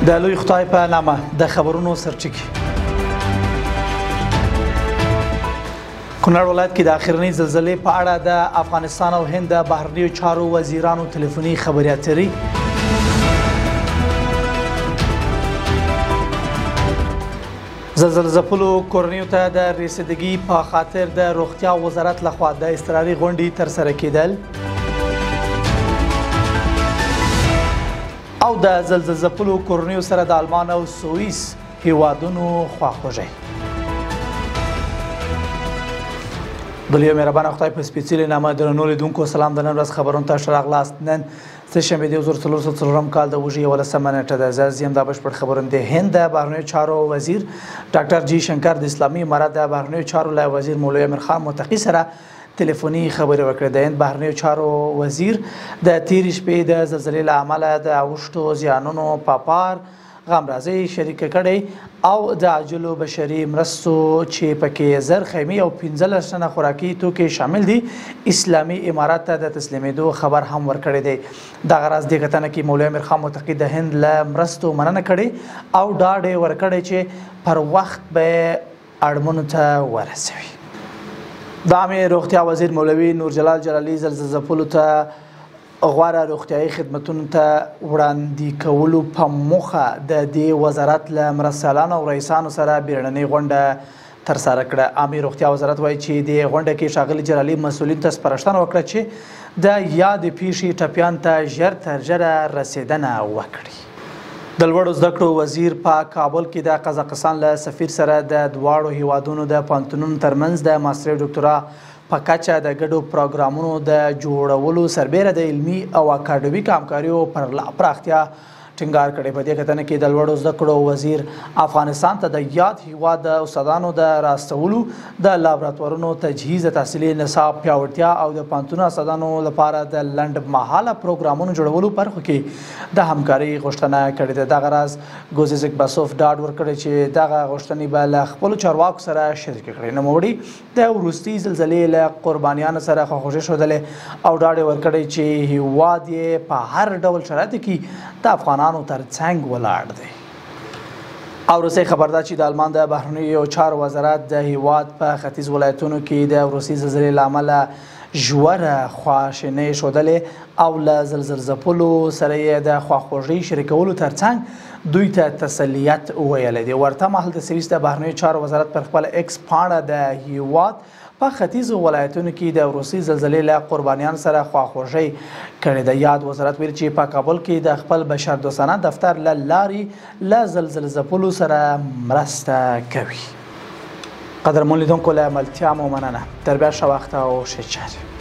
د لوی خدای په نامه د خبرونو سرچکی. کونړ ولایت کې د اخرنۍ زلزلې په اړه د افغانستان او هند د بهرنیو چارو وزیرانو تلیفوني خبرې اترې. زلزله ځپلو کورنیو ته د رسیدګي په خاطر د روغتیا وزارت لخوا د اضطراري غونډې ترسره کېدل او د زلزله ځپلو کورنیو سره د آلمان او سوئیس هیوادونو خواخوږي. د لوی مهربانه خدای په سپېڅلې نامه درنو لیدونکو سلام. د نن ورځ خبرونو ته ښه راغلاست. نن سهشنبه د 2024 کال د اوږې 11 نیټه ده. زه یم دا بشپړ خبرونه د هند د بهرنیو چارو وزیر ډاکټر جي شنکر د اسلامي امارات د بهرنیو چارو له وزیر مولوي امیر خان متقي سره تلیفوني خبرې وکړې. د هند بهرنیو چارو وزیر د تېرې شپې د زلزلې له امله د اوښتو زیانونو په پار غمرازۍ شریکه کړې او د عاجلو بشري مرستو چې پکې زر خیمې او 15 تنه خوراکي توکي شامل دي اسلامي امارات ته د تسلیمېدو خبر هم ورکړی دی. دغه راز دې کتنه کې مولوي امیر خان متقي د هند له مرستو مننه کړې او ډاډ یې ورکړی چې پر وخت به اړمنو ته ورسوي. د عامې روغتیا وزیر مولوي نور جلال جلالي زلزله ځپلو ته غوره روغتیايي خدمتونو ته وړاندې کولو په موخه د دې وزارت له مرستیالانو او رئیسانو سره بیړنۍ غونډه ترسره کړه. عامې روغتیا وزارت وایي چې د غونډه کې ښاغلي جلالي مسؤلینو ته سپارښتنه وکړه چې د یادې پیښې ټپیانو ته ژر تر ژره رسېدنه وکړي. د لوړو زده کړو وزیر په کابل کې د قزاقستان له سفیر سره د دواړو هیوادونو د پوهنتونونو ترمنځ د ماسترۍ او ډاکټرا په کچه د ګډو پروګرامونو د جوړولو سربیره د علمي او اکاډمیک همکاریو پر پراختیا ټینګار کړی. په دې کتنه کې د لوړو زده کړو وزیر افغانستان ته د یاد هیواد د استادانو د راستولو د لابراتوارونو تجهیز د تحصیلي نصاب پیاوړتیا او د پوهنتون استادانو لپاره د لنډ مهاله پروګرامونو جوړولو برخو کې د همکارۍ غوښتنه کړې ده. دغه راز ګوزیزک باسوف ډاډ ورکړی چې دغه غوښتنې به له خپلو چارواکو سره شریکې کړي. نوموړي د وروستي زلزلې له قربانیانو سره خواخوږي ښودلې او ډاډ یې ورکړی چې هیواد یې په هر ډول شرایطو کې د افغانانو ترڅنګ ولاړ دی. او وروستی خبر ده چې د آلمان د بهرنیو چارو وزارت د هیواد په ختیځ ولایتونو کې د وروستي زلزلې له امله ژوره خواشینۍ ښودلې او له زلزله ځپلو سره یې د خواخوږۍ شریکولو ترڅنګ دوی ته تسلیت ویلی دی. ورته مهال د سویس د بهرنیو چارو وزارت پر خپل ایکس پاڼه د هیواد په ختیځو ولایتونو کې د وروستي زلزلې له قربانیانو سره خواخوږۍ کړې ده. یاد وزارت ویل چې په کابل کې د خپل بشردوستانه دفتر له لارې له زلزله ځپلو سره مرسته کوي. قدرمن لیدونکو له ملتیا مو مننه. تر بیا ښه وخت او ښې چارې.